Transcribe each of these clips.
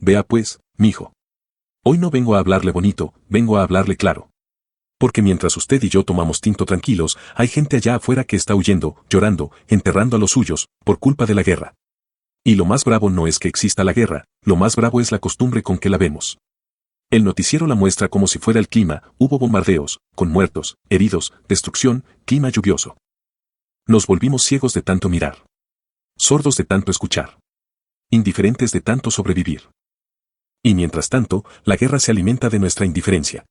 Vea pues, mijo. Hoy no vengo a hablarle bonito, vengo a hablarle claro. Porque mientras usted y yo tomamos tinto tranquilos, hay gente allá afuera que está huyendo, llorando, enterrando a los suyos, por culpa de la guerra. Y lo más bravo no es que exista la guerra, lo más bravo es la costumbre con que la vemos. El noticiero la muestra como si fuera el clima, hubo bombardeos, con muertos, heridos, destrucción, clima lluvioso. Nos volvimos ciegos de tanto mirar. Sordos de tanto escuchar. Indiferentes de tanto sobrevivir. Y mientras tanto, la guerra se alimenta de nuestra indiferencia.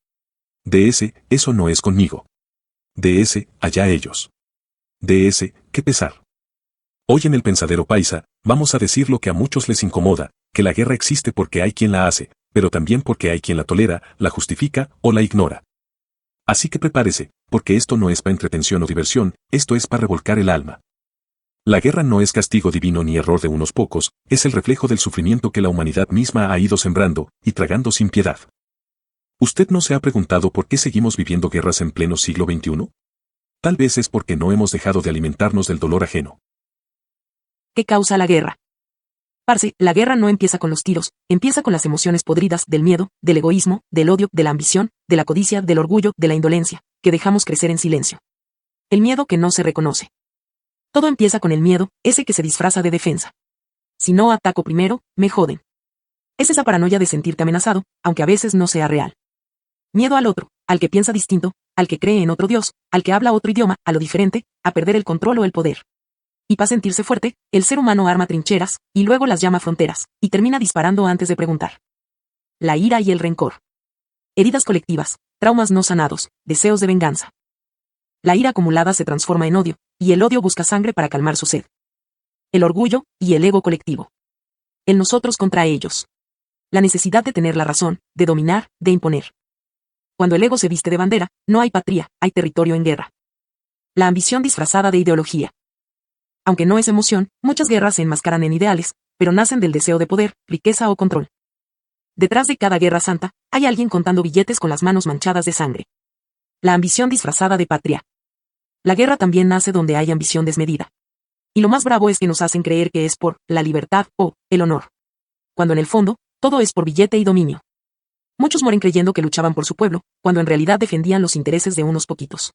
De ese, eso no es conmigo. De ese, allá ellos. De ese, qué pesar. Hoy en el Pensadero Paisa, vamos a decir lo que a muchos les incomoda, que la guerra existe porque hay quien la hace, pero también porque hay quien la tolera, la justifica o la ignora. Así que prepárese, porque esto no es para entretención o diversión, esto es para revolcar el alma. La guerra no es castigo divino ni error de unos pocos, es el reflejo del sufrimiento que la humanidad misma ha ido sembrando y tragando sin piedad. ¿Usted no se ha preguntado por qué seguimos viviendo guerras en pleno siglo XXI? Tal vez es porque no hemos dejado de alimentarnos del dolor ajeno. ¿Qué causa la guerra? Parce, la guerra no empieza con los tiros, empieza con las emociones podridas del miedo, del egoísmo, del odio, de la ambición, de la codicia, del orgullo, de la indolencia, que dejamos crecer en silencio. El miedo que no se reconoce. Todo empieza con el miedo, ese que se disfraza de defensa. Si no ataco primero, me joden. Es esa paranoia de sentirte amenazado, aunque a veces no sea real. Miedo al otro, al que piensa distinto, al que cree en otro Dios, al que habla otro idioma, a lo diferente, a perder el control o el poder. Y para sentirse fuerte, el ser humano arma trincheras, y luego las llama fronteras, y termina disparando antes de preguntar. La ira y el rencor. Heridas colectivas, traumas no sanados, deseos de venganza. La ira acumulada se transforma en odio, y el odio busca sangre para calmar su sed. El orgullo y el ego colectivo. El nosotros contra ellos. La necesidad de tener la razón, de dominar, de imponer. Cuando el ego se viste de bandera, no hay patria, hay territorio en guerra. La ambición disfrazada de ideología. Aunque no es emoción, muchas guerras se enmascaran en ideales, pero nacen del deseo de poder, riqueza o control. Detrás de cada guerra santa, hay alguien contando billetes con las manos manchadas de sangre. La ambición disfrazada de patria. La guerra también nace donde hay ambición desmedida. Y lo más bravo es que nos hacen creer que es por la libertad o el honor. Cuando en el fondo, todo es por billete y dominio. Muchos mueren creyendo que luchaban por su pueblo, cuando en realidad defendían los intereses de unos poquitos.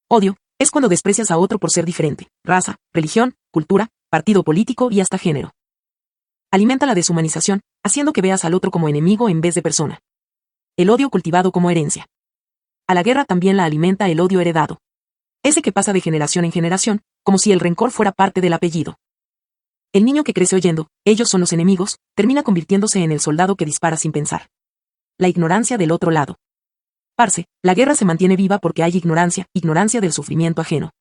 Odio es cuando desprecias a otro por ser diferente, raza, religión, cultura, partido político y hasta género. Alimenta la deshumanización, haciendo que veas al otro como enemigo en vez de persona. El odio cultivado como herencia. A la guerra también la alimenta el odio heredado. Ese que pasa de generación en generación, como si el rencor fuera parte del apellido. El niño que crece oyendo, ellos son los enemigos, termina convirtiéndose en el soldado que dispara sin pensar. La ignorancia del otro lado. Parce, la guerra se mantiene viva porque hay ignorancia, ignorancia del sufrimiento ajeno.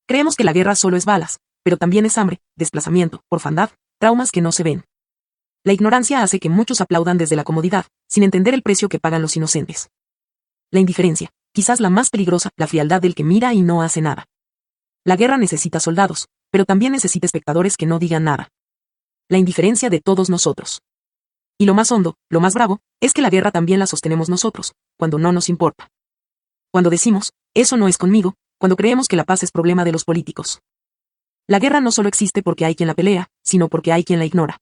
Creemos que la guerra solo es balas, pero también es hambre, desplazamiento, orfandad, traumas que no se ven. La ignorancia hace que muchos aplaudan desde la comodidad, sin entender el precio que pagan los inocentes. La indiferencia, quizás la más peligrosa, la frialdad del que mira y no hace nada. La guerra necesita soldados, pero también necesita espectadores que no digan nada. La indiferencia de todos nosotros. Y lo más hondo, lo más bravo, es que la guerra también la sostenemos nosotros, cuando no nos importa. Cuando decimos, eso no es conmigo, cuando creemos que la paz es problema de los políticos. La guerra no solo existe porque hay quien la pelea, sino porque hay quien la ignora.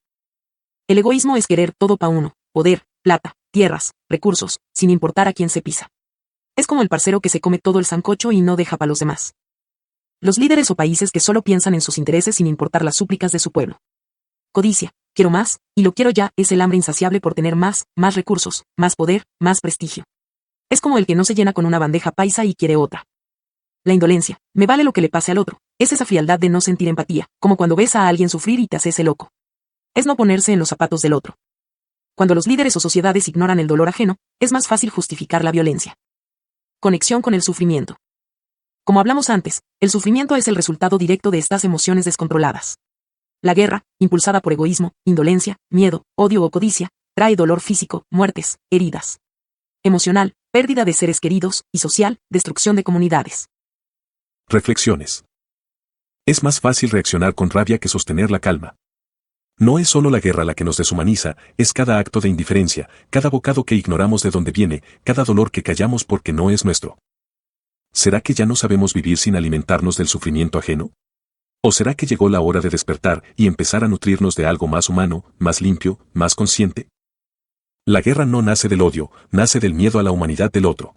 El egoísmo es querer todo pa' uno, poder, plata, tierras, recursos, sin importar a quién se pisa. Es como el parcero que se come todo el sancocho y no deja pa' los demás. Los líderes o países que solo piensan en sus intereses sin importar las súplicas de su pueblo. Codicia, quiero más, y lo quiero ya, es el hambre insaciable por tener más recursos, más poder, más prestigio. Es como el que no se llena con una bandeja paisa y quiere otra. La indolencia, me vale lo que le pase al otro, es esa frialdad de no sentir empatía, como cuando ves a alguien sufrir y te haces el loco. Es no ponerse en los zapatos del otro. Cuando los líderes o sociedades ignoran el dolor ajeno, es más fácil justificar la violencia. Conexión con el sufrimiento. Como hablamos antes, el sufrimiento es el resultado directo de estas emociones descontroladas. La guerra, impulsada por egoísmo, indolencia, miedo, odio o codicia, trae dolor físico, muertes, heridas. Emocional, pérdida de seres queridos, y social, destrucción de comunidades. Reflexiones. Es más fácil reaccionar con rabia que sostener la calma. No es solo la guerra la que nos deshumaniza, es cada acto de indiferencia, cada bocado que ignoramos de dónde viene, cada dolor que callamos porque no es nuestro. ¿Será que ya no sabemos vivir sin alimentarnos del sufrimiento ajeno? ¿O será que llegó la hora de despertar y empezar a nutrirnos de algo más humano, más limpio, más consciente? La guerra no nace del odio, nace del miedo a la humanidad del otro.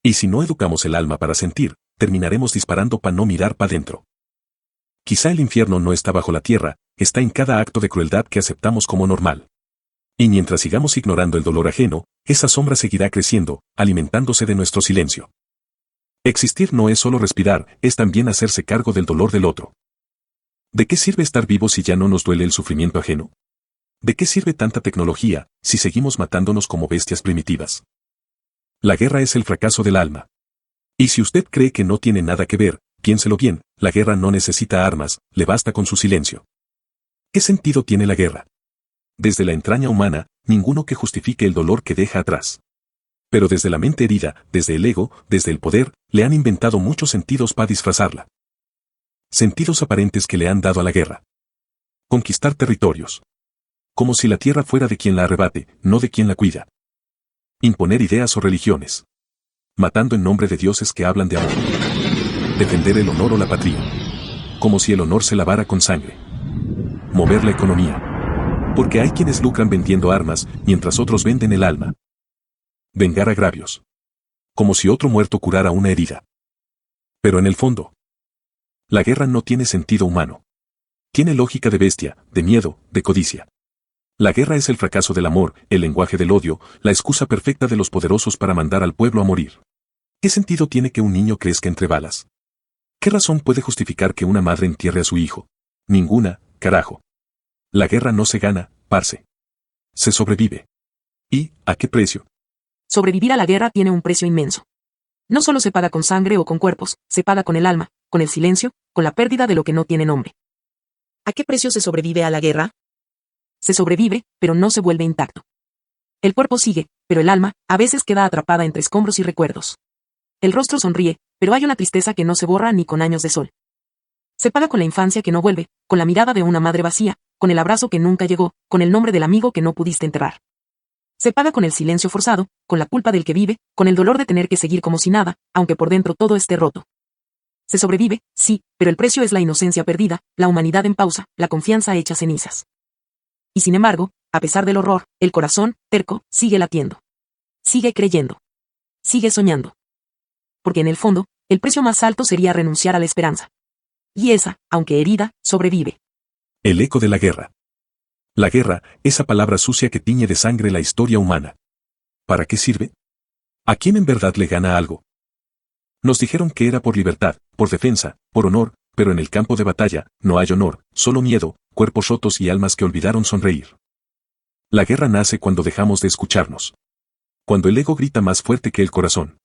Y si no educamos el alma para sentir, terminaremos disparando para no mirar para dentro. Quizá el infierno no está bajo la tierra, está en cada acto de crueldad que aceptamos como normal. Y mientras sigamos ignorando el dolor ajeno, esa sombra seguirá creciendo, alimentándose de nuestro silencio. Existir no es solo respirar, es también hacerse cargo del dolor del otro. ¿De qué sirve estar vivos si ya no nos duele el sufrimiento ajeno? ¿De qué sirve tanta tecnología, si seguimos matándonos como bestias primitivas? La guerra es el fracaso del alma. Y si usted cree que no tiene nada que ver, piénselo bien, la guerra no necesita armas, le basta con su silencio. ¿Qué sentido tiene la guerra? Desde la entraña humana, ninguno que justifique el dolor que deja atrás. Pero desde la mente herida, desde el ego, desde el poder, le han inventado muchos sentidos para disfrazarla. Sentidos aparentes que le han dado a la guerra. Conquistar territorios. Como si la tierra fuera de quien la arrebate, no de quien la cuida. Imponer ideas o religiones. Matando en nombre de dioses que hablan de amor. Defender el honor o la patria. Como si el honor se lavara con sangre. Mover la economía. Porque hay quienes lucran vendiendo armas, mientras otros venden el alma. Vengar agravios. Como si otro muerto curara una herida. Pero en el fondo, la guerra no tiene sentido humano. Tiene lógica de bestia, de miedo, de codicia. La guerra es el fracaso del amor, el lenguaje del odio, la excusa perfecta de los poderosos para mandar al pueblo a morir. ¿Qué sentido tiene que un niño crezca entre balas? ¿Qué razón puede justificar que una madre entierre a su hijo? Ninguna, carajo. La guerra no se gana, parce. Se sobrevive. ¿Y a qué precio? Sobrevivir a la guerra tiene un precio inmenso. No solo se paga con sangre o con cuerpos, se paga con el alma, con el silencio, con la pérdida de lo que no tiene nombre. ¿A qué precio se sobrevive a la guerra? Se sobrevive, pero no se vuelve intacto. El cuerpo sigue, pero el alma, a veces queda atrapada entre escombros y recuerdos. El rostro sonríe, pero hay una tristeza que no se borra ni con años de sol. Se paga con la infancia que no vuelve, con la mirada de una madre vacía, con el abrazo que nunca llegó, con el nombre del amigo que no pudiste enterrar. Se paga con el silencio forzado, con la culpa del que vive, con el dolor de tener que seguir como si nada, aunque por dentro todo esté roto. Se sobrevive, sí, pero el precio es la inocencia perdida, la humanidad en pausa, la confianza hecha cenizas. Y sin embargo, a pesar del horror, el corazón, terco, sigue latiendo. Sigue creyendo. Sigue soñando. Porque en el fondo, el precio más alto sería renunciar a la esperanza. Y esa, aunque herida, sobrevive. El eco de la guerra. La guerra, esa palabra sucia que tiñe de sangre la historia humana. ¿Para qué sirve? ¿A quién en verdad le gana algo? Nos dijeron que era por libertad, por defensa, por honor, pero en el campo de batalla, no hay honor, solo miedo, cuerpos rotos y almas que olvidaron sonreír. La guerra nace cuando dejamos de escucharnos. Cuando el ego grita más fuerte que el corazón.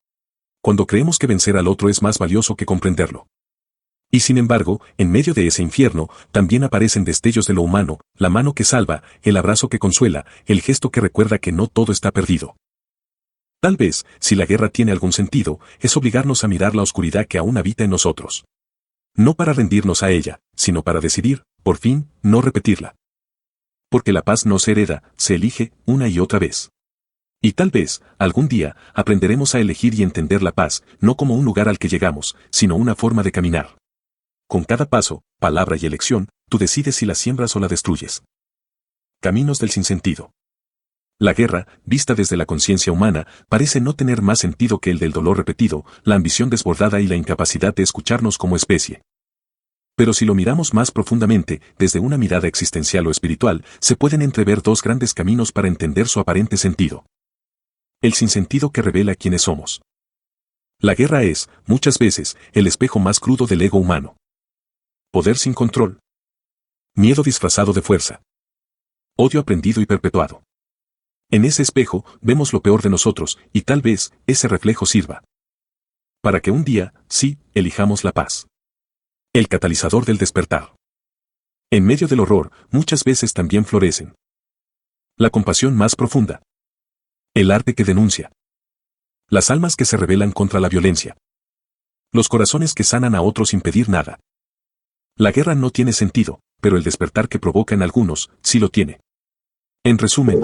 Cuando creemos que vencer al otro es más valioso que comprenderlo. Y sin embargo, en medio de ese infierno, también aparecen destellos de lo humano, la mano que salva, el abrazo que consuela, el gesto que recuerda que no todo está perdido. Tal vez, si la guerra tiene algún sentido, es obligarnos a mirar la oscuridad que aún habita en nosotros. No para rendirnos a ella, sino para decidir, por fin, no repetirla. Porque la paz no se hereda, se elige, una y otra vez. Y tal vez, algún día, aprenderemos a elegir y entender la paz, no como un lugar al que llegamos, sino una forma de caminar. Con cada paso, palabra y elección, tú decides si la siembras o la destruyes. Caminos del sinsentido. La guerra, vista desde la conciencia humana, parece no tener más sentido que el del dolor repetido, la ambición desbordada y la incapacidad de escucharnos como especie. Pero si lo miramos más profundamente, desde una mirada existencial o espiritual, se pueden entrever dos grandes caminos para entender su aparente sentido. El sinsentido que revela quiénes somos. La guerra es, muchas veces, el espejo más crudo del ego humano. Poder sin control. Miedo disfrazado de fuerza. Odio aprendido y perpetuado. En ese espejo, vemos lo peor de nosotros, y tal vez, ese reflejo sirva para que un día, sí, elijamos la paz. El catalizador del despertar. En medio del horror, muchas veces también florecen la compasión más profunda. El arte que denuncia. Las almas que se rebelan contra la violencia. Los corazones que sanan a otros sin pedir nada. La guerra no tiene sentido, pero el despertar que provoca en algunos, sí lo tiene. En resumen,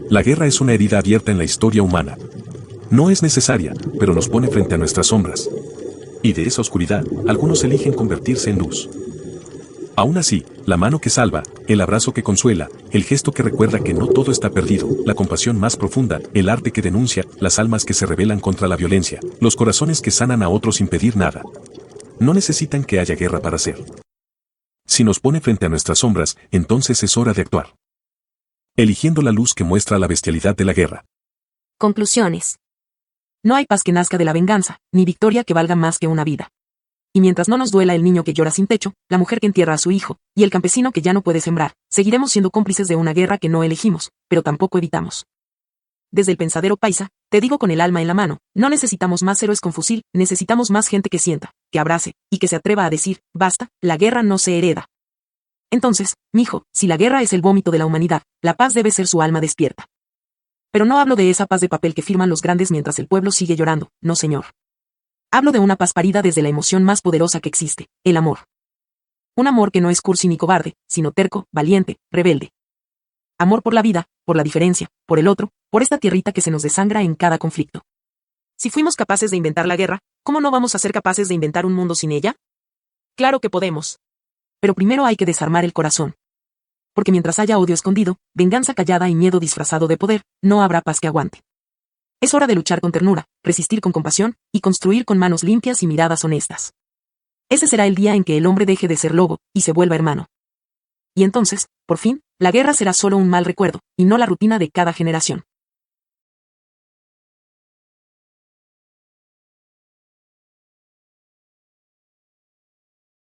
la guerra es una herida abierta en la historia humana. No es necesaria, pero nos pone frente a nuestras sombras. Y de esa oscuridad, algunos eligen convertirse en luz. Aún así, la mano que salva, el abrazo que consuela, el gesto que recuerda que no todo está perdido, la compasión más profunda, el arte que denuncia, las almas que se rebelan contra la violencia, los corazones que sanan a otros sin pedir nada. No necesitan que haya guerra para ser. Si nos pone frente a nuestras sombras, entonces es hora de actuar. Eligiendo la luz que muestra la bestialidad de la guerra. Conclusiones. No hay paz que nazca de la venganza, ni victoria que valga más que una vida. Y mientras no nos duela el niño que llora sin techo, la mujer que entierra a su hijo, y el campesino que ya no puede sembrar, seguiremos siendo cómplices de una guerra que no elegimos, pero tampoco evitamos. Desde el pensadero paisa, te digo con el alma en la mano, no necesitamos más héroes con fusil, necesitamos más gente que sienta, que abrace, y que se atreva a decir, basta, la guerra no se hereda. Entonces, mijo, si la guerra es el vómito de la humanidad, la paz debe ser su alma despierta. Pero no hablo de esa paz de papel que firman los grandes mientras el pueblo sigue llorando, no señor. Hablo de una paz parida desde la emoción más poderosa que existe, el amor. Un amor que no es cursi ni cobarde, sino terco, valiente, rebelde. Amor por la vida, por la diferencia, por el otro, por esta tierrita que se nos desangra en cada conflicto. Si fuimos capaces de inventar la guerra, ¿cómo no vamos a ser capaces de inventar un mundo sin ella? Claro que podemos. Pero primero hay que desarmar el corazón. Porque mientras haya odio escondido, venganza callada y miedo disfrazado de poder, no habrá paz que aguante. Es hora de luchar con ternura, resistir con compasión, y construir con manos limpias y miradas honestas. Ese será el día en que el hombre deje de ser lobo, y se vuelva hermano. Y entonces, por fin, la guerra será solo un mal recuerdo, y no la rutina de cada generación.